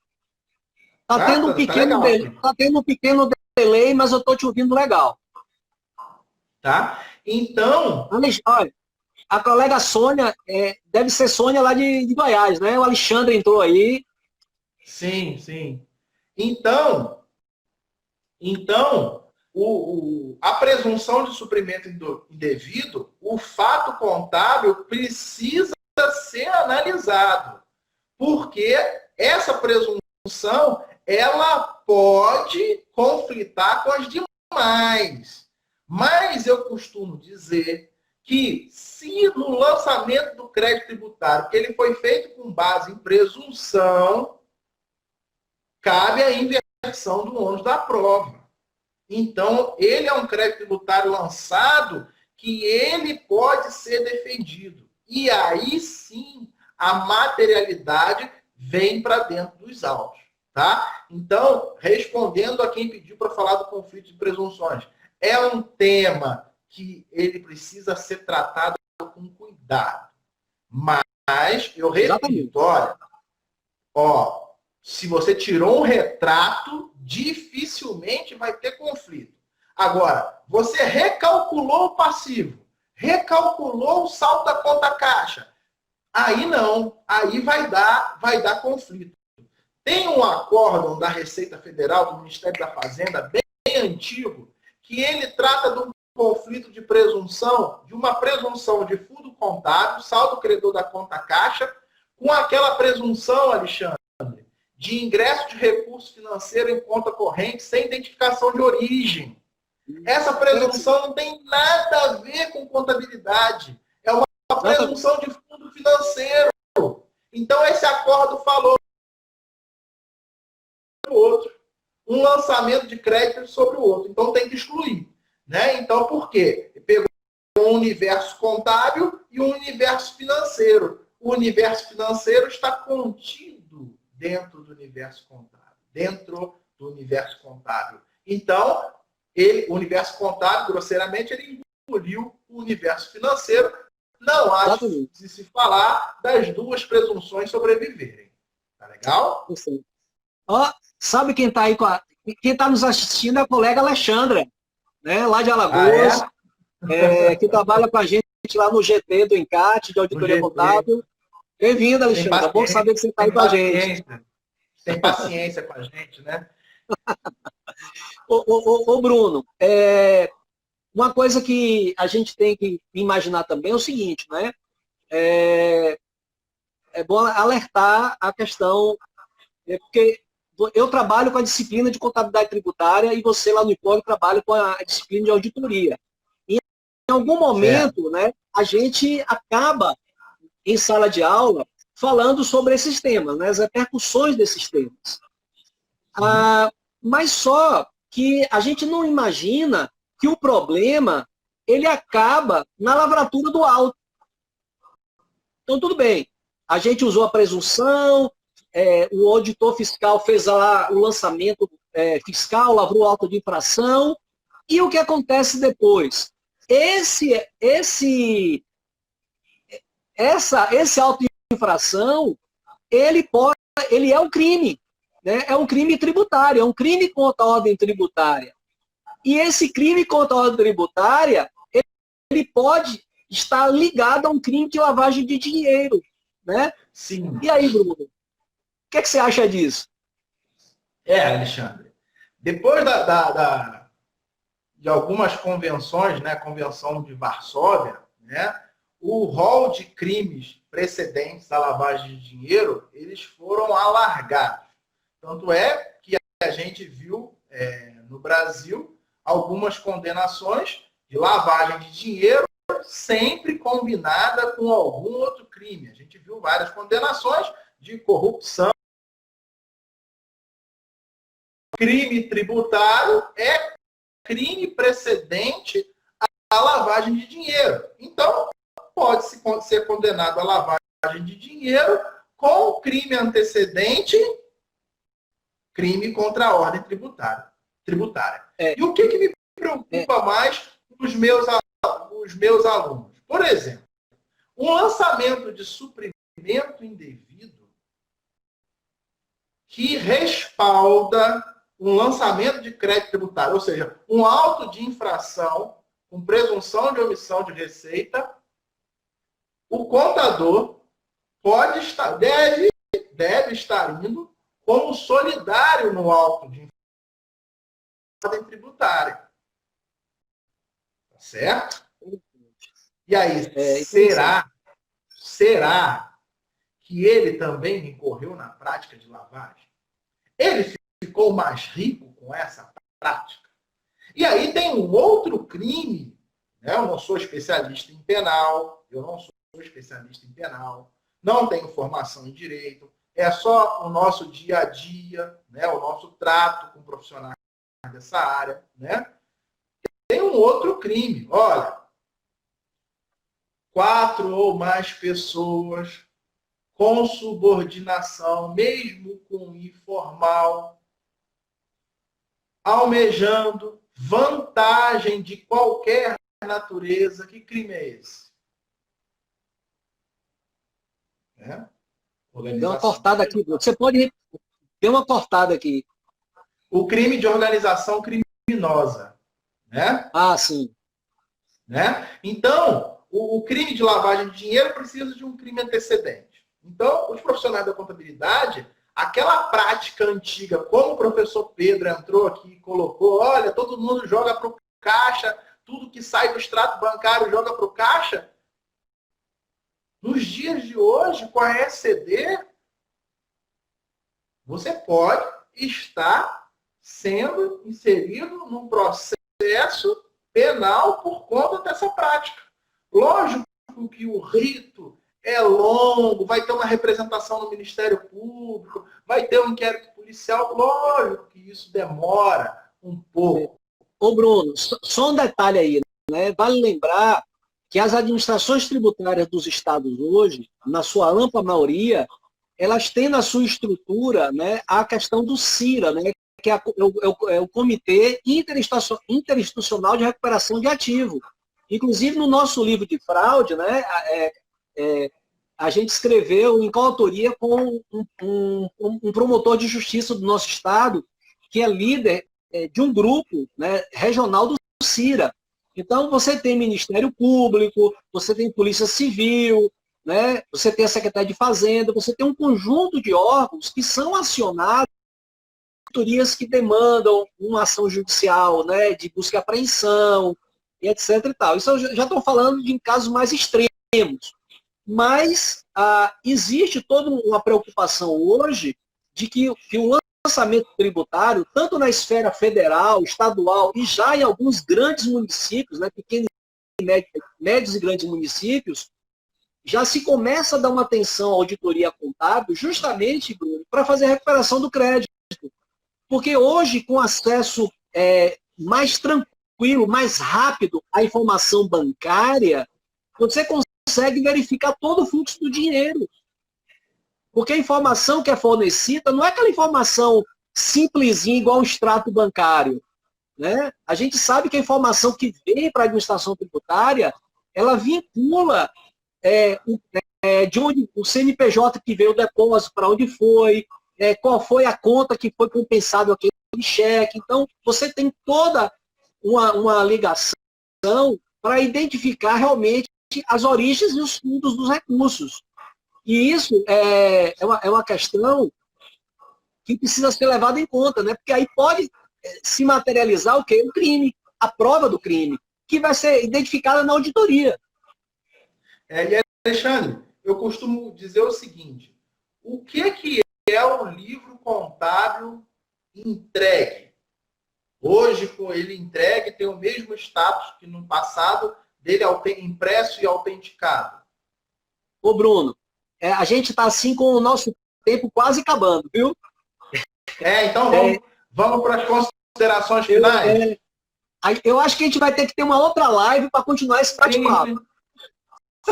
Está tendo um pequeno delay, mas eu estou te ouvindo legal. Tá? Então... Olha, a colega Sônia, deve ser Sônia lá de Goiás, né? O Alexandre entrou aí. Sim. Então a presunção de suprimento indevido, o fato contábil precisa ser analisado. Porque essa presunção, ela pode conflitar com as demais. Mas eu costumo dizer que se no lançamento do crédito tributário, que ele foi feito com base em presunção, cabe a inversão do ônus da prova. Então, ele é um crédito tributário lançado que ele pode ser defendido. E aí sim, a materialidade vem para dentro dos autos. Tá? Então, respondendo a quem pediu para falar do conflito de presunções, é um tema que ele precisa ser tratado com cuidado. Mas, eu repito, olha, se você tirou um retrato, dificilmente vai ter conflito. Agora, você recalculou o passivo, recalculou o saldo da conta caixa, aí não, aí vai dar conflito. Tem um acórdão da Receita Federal, do Ministério da Fazenda, bem antigo, que ele trata de um conflito de presunção, de uma presunção de fundo contábil, saldo credor da conta caixa, com aquela presunção, Alexandre, de ingresso de recurso financeiro em conta corrente sem identificação de origem. Essa presunção não tem nada a ver com contabilidade. É uma presunção de fundo financeiro. Então, esse acordo falou sobre o outro. Um lançamento de crédito sobre o outro. Então, tem que excluir. Né? Então, por quê? Pegou um universo contábil e um universo financeiro. O universo financeiro está contido dentro do universo contábil. Então, o universo contábil, grosseiramente, ele engoliu o universo financeiro. Não há de se falar das duas presunções sobreviverem. Tá legal? Sabe quem está aí quem está nos assistindo é a colega Alexandra, né? Lá de Alagoas, que trabalha com a gente lá no GT do Encate, de Auditoria Contábil. Bem-vinda, Alexandra. Bom saber que você está aí com a gente. Tem paciência com a gente, né? Ô Bruno, uma coisa que a gente tem que imaginar também é o seguinte, né? É bom alertar a questão, porque eu trabalho com a disciplina de contabilidade tributária e você lá no IPOG trabalha com a disciplina de auditoria. E em algum momento, né, a gente acaba em sala de aula falando sobre esses temas, né, as repercussões desses temas. Mas só que a gente não imagina que o problema ele acaba na lavratura do auto. Então, tudo bem. A gente usou a presunção, o auditor fiscal fez lá o lançamento fiscal, lavrou o auto de infração, e o que acontece depois? Esse auto de infração, ele é um crime, né? É um crime tributário, é um crime contra a ordem tributária. E esse crime contra a ordem tributária, ele pode estar ligado a um crime de lavagem de dinheiro, né? Sim. E aí, Bruno? O que você acha disso? Alexandre. Depois de algumas convenções, né, a Convenção de Varsóvia, né, o rol de crimes precedentes à lavagem de dinheiro, eles foram alargados. Tanto é que a gente viu no Brasil algumas condenações de lavagem de dinheiro sempre combinada com algum outro crime. A gente viu várias condenações de corrupção. Crime tributário é crime precedente à lavagem de dinheiro. Então, pode-se ser condenado à lavagem de dinheiro com crime antecedente, crime contra a ordem tributária. E o que me preocupa mais os meus alunos? Por exemplo, um lançamento de suprimento indevido que respalda um lançamento de crédito tributário, ou seja, um auto de infração com presunção de omissão de receita, o contador deve estar indo como solidário no auto de infração tributária. Tá certo? E aí, será que ele também incorreu na prática de lavagem? Ele ficou mais rico com essa prática? E aí tem um outro crime, né? Eu não sou especialista em penal, não tenho formação em direito, é só o nosso dia a dia, né? O nosso trato com profissionais dessa área, né? Tem um outro crime, olha, 4 ou mais pessoas com subordinação, mesmo com informal, almejando vantagem de qualquer natureza, que crime é esse? Deu uma cortada aqui, você pode... Deu uma cortada aqui. O crime de organização criminosa, né? Ah, sim. Né? Então, o crime de lavagem de dinheiro precisa de um crime antecedente. Então, os profissionais da contabilidade, aquela prática antiga, como o professor Pedro entrou aqui e colocou, olha, todo mundo joga para o caixa, tudo que sai do extrato bancário joga para o caixa. Nos dias de hoje, com a ECD, você pode estar sendo inserido num processo penal por conta dessa prática. Lógico que o rito é longo, vai ter uma representação no Ministério Público, vai ter um inquérito policial, lógico que isso demora um pouco. Ô Bruno, só um detalhe aí, né? Vale lembrar que as administrações tributárias dos estados hoje, na sua ampla maioria, elas têm na sua estrutura, né, a questão do CIRA, né, que é o Comitê Interinstitucional de Recuperação de Ativo. Inclusive, no nosso livro de fraude, né, a gente escreveu em coautoria com um promotor de justiça do nosso estado, que é líder de um grupo, né, regional do CIRA. Então, você tem Ministério Público, você tem Polícia Civil, né, você tem a Secretaria de Fazenda, você tem um conjunto de órgãos que são acionados, autorias que demandam uma ação judicial, né, de busca e apreensão, e etc. E tal. Isso eu já estou falando de casos mais extremos. Mas existe toda uma preocupação hoje de que o lançamento tributário, tanto na esfera federal, estadual e já em alguns grandes municípios, né, pequenos, médios e grandes municípios, já se começa a dar uma atenção à auditoria contábil justamente, Bruno, para fazer a recuperação do crédito. Porque hoje, com acesso mais tranquilo, mais rápido à informação bancária, você consegue verificar todo o fluxo do dinheiro. Porque a informação que é fornecida não é aquela informação simplesinha, igual um extrato bancário. Né? A gente sabe que a informação que vem para a administração tributária, ela vincula de onde o CNPJ que veio o depósito, para onde foi, qual foi a conta que foi compensado aquele cheque. Então, você tem toda uma ligação para identificar realmente as origens e os fundos dos recursos. E isso é uma questão que precisa ser levada em conta, né? Porque aí pode se materializar o quê? O crime, a prova do crime, que vai ser identificada na auditoria. E Alexandre, eu costumo dizer o seguinte, o que é o livro contábil entregue? Hoje, com ele entregue, tem o mesmo status que no passado, dele impresso e autenticado. Ô Bruno, a gente está assim com o nosso tempo quase acabando, viu? Então vamos para as considerações finais? Eu acho que a gente vai ter que ter uma outra live para continuar esse bate-papo.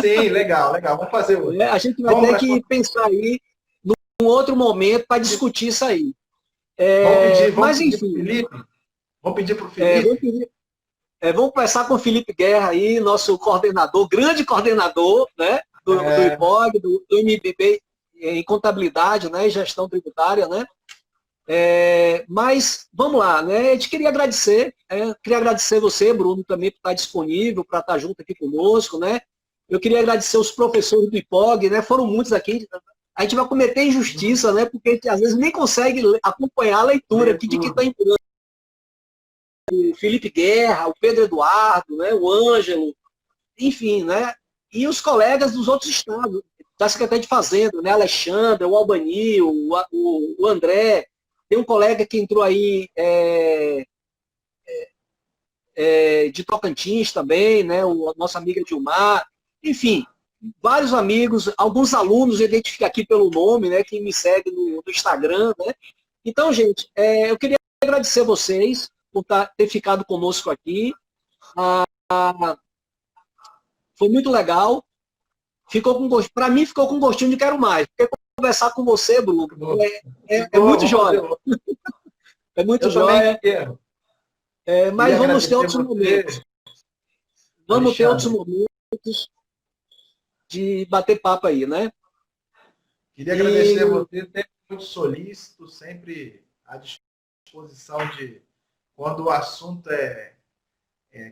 Sim, legal. Vamos fazer hoje. A gente vai ter que pensar aí num outro momento para discutir isso aí. Mas, enfim. Vamos pedir para o Felipe. Vamos começar com o Felipe Guerra aí, nosso coordenador, grande coordenador, né? Do IPOG, do MBB em contabilidade, né? E gestão tributária, né? Mas, vamos lá, né? A gente queria agradecer você, Bruno, também por estar disponível, para estar junto aqui conosco, né? Eu queria agradecer os professores do IPOG, né? Foram muitos aqui. A gente vai cometer injustiça, né? Porque a gente, às vezes, nem consegue acompanhar a leitura aqui de quem está entrando. O Felipe Guerra, o Pedro Eduardo, né? O Ângelo, enfim, né? E os colegas dos outros estados, da Secretaria de Fazenda, né? Alexandre, o Albani, o André. Tem um colega que entrou aí de Tocantins também, né? O nosso amigo Dilmar. Enfim, vários amigos, alguns alunos, eu identifico aqui pelo nome, né? Que me segue no Instagram, né? Então, gente, eu queria agradecer a vocês por ter ficado conosco aqui. Foi muito legal. Para mim, ficou com gostinho de quero mais. Porque conversar com você, Bruno, é muito jóia. É muito jóia. Mas vamos ter outros momentos. vamos ter outros Alexandre, momentos de bater papo aí, né? queria agradecer a você, sempre muito solícito, sempre à disposição de, quando o assunto é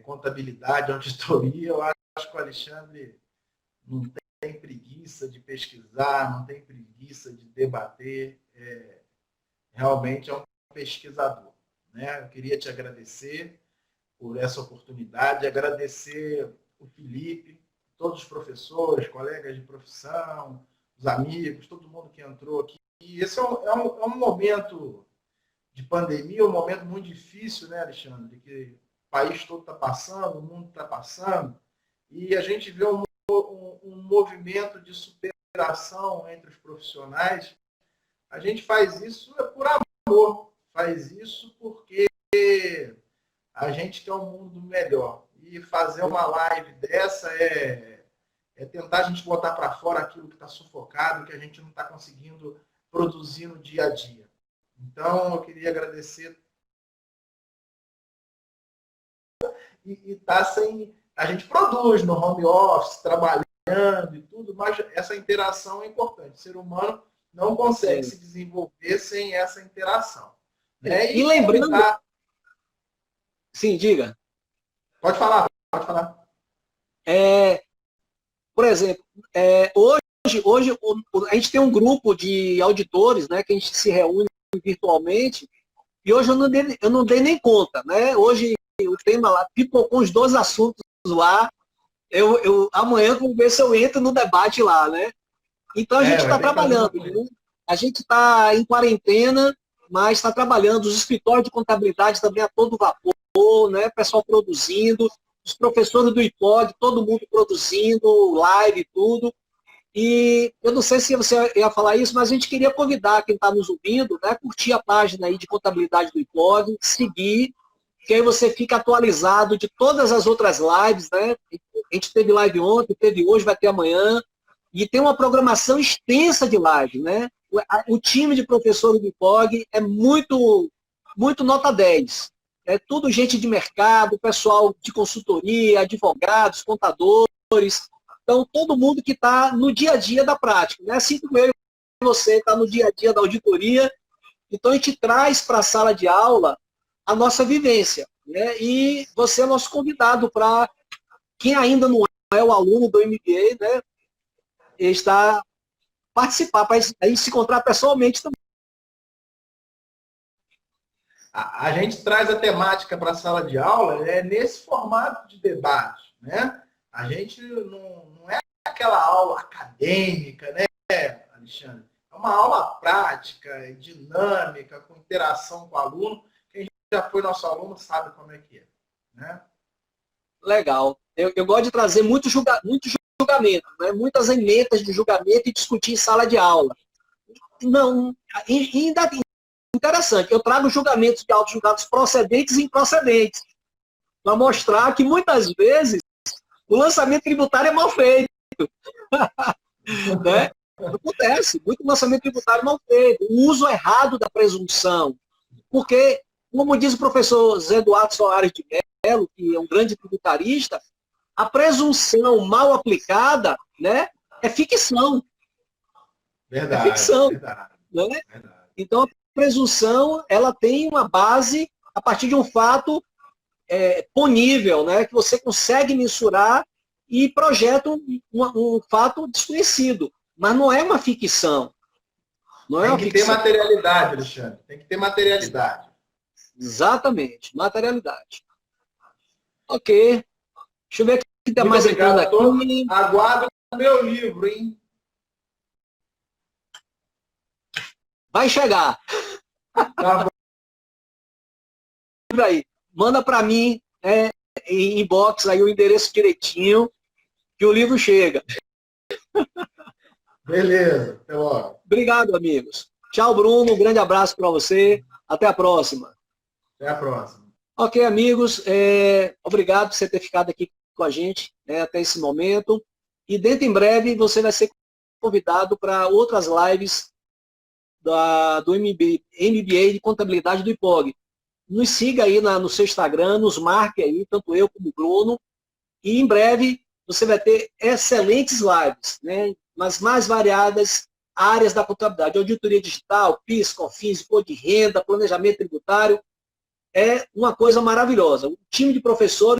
contabilidade, auditoria, eu acho que o Alexandre não tem preguiça de pesquisar, não tem preguiça de debater, realmente é um pesquisador. Né? Eu queria te agradecer por essa oportunidade, agradecer o Felipe, todos os professores, colegas de profissão, os amigos, todo mundo que entrou aqui. E esse é um momento de pandemia, um momento muito difícil, né, Alexandre? Que o país todo está passando, o mundo está passando, e a gente vê um movimento de superação entre os profissionais. A gente faz isso por amor, faz isso porque a gente quer um mundo melhor. E fazer uma live dessa é tentar a gente botar para fora aquilo que está sufocado, que a gente não está conseguindo produzir no dia a dia. Então, eu queria agradecer. E tá sem. A gente produz no home office, trabalhando e tudo, mas essa interação é importante. O ser humano não consegue se desenvolver sem essa interação. Né? E lembrando... Sim, diga. Pode falar, pode falar. Por exemplo, hoje a gente tem um grupo de auditores, né, que a gente se reúne virtualmente, e hoje eu não dei nem conta. Né? Hoje o tema lá pipocou os dois assuntos lá. Amanhã eu vou ver se eu entro no debate lá. Né? Então a gente está trabalhando. Né? A gente está em quarentena, mas está trabalhando. Os escritórios de contabilidade também a todo vapor, né? Pessoal produzindo, os professores do IPOG, todo mundo produzindo, live e tudo. E eu não sei se você ia falar isso, mas a gente queria convidar quem está nos ouvindo, né, curtir a página aí de contabilidade do IPOG, seguir, que aí você fica atualizado de todas as outras lives. Né? A gente teve live ontem, teve hoje, vai ter amanhã, e tem uma programação extensa de live. Né? O time de professores do IPOG é muito, muito nota 10. É tudo gente de mercado, pessoal de consultoria, advogados, contadores. Então, todo mundo que está no dia a dia da prática. Né? Assim como eu e você está no dia a dia da auditoria. Então, a gente traz para a sala de aula a nossa vivência. Né? E você é nosso convidado para quem ainda não é o aluno do MBA, né? Está participar, para a gente se encontrar pessoalmente também. A gente traz a temática para a sala de aula nesse formato de debate. Né? A gente não é aquela aula acadêmica, né, Alexandre? É uma aula prática, dinâmica, com interação com o aluno. Quem já foi nosso aluno sabe como é que é. Né? Legal. Eu gosto de trazer muito julgamento, né? Muitas emendas de julgamento e discutir em sala de aula. Não, ainda interessante, eu trago julgamentos de autos julgados procedentes e improcedentes, para mostrar que muitas vezes o lançamento tributário é mal feito. Né? Acontece, muito lançamento tributário mal feito, o uso errado da presunção. Porque, como diz o professor Zé Eduardo Soares de Mello, que é um grande tributarista, a presunção mal aplicada, né, é ficção. Verdade, É ficção. Verdade, Né? verdade. Então, a presunção ela tem uma base a partir de um fato ponível, né, que você consegue mensurar e projeta um fato desconhecido. Mas não é uma ficção. Não é uma Tem que ter ficção. materialidade, Alexandre. Tem que ter materialidade. Exatamente, materialidade. Ok. Deixa eu ver o que está Muito mais obrigado entrando aqui. Aguardo o meu livro, hein? Vai chegar. Tá bom. Aí. Manda para mim, em inbox aí o endereço direitinho, que o livro chega. Beleza, até logo. Obrigado, amigos. Tchau, Bruno. Um grande abraço para você. Até a próxima. Até a próxima. Ok, amigos. Obrigado por você ter ficado aqui com a gente, né, até esse momento. E dentro em breve você vai ser convidado para outras lives do MBA de Contabilidade do IPOG. Nos siga aí no seu Instagram, nos marque aí, tanto eu como o Bruno, E em breve você vai ter excelentes lives, né, nas mais variadas áreas da contabilidade, auditoria digital, PIS, COFINS, imposto de renda, planejamento tributário, é uma coisa maravilhosa. O time de professores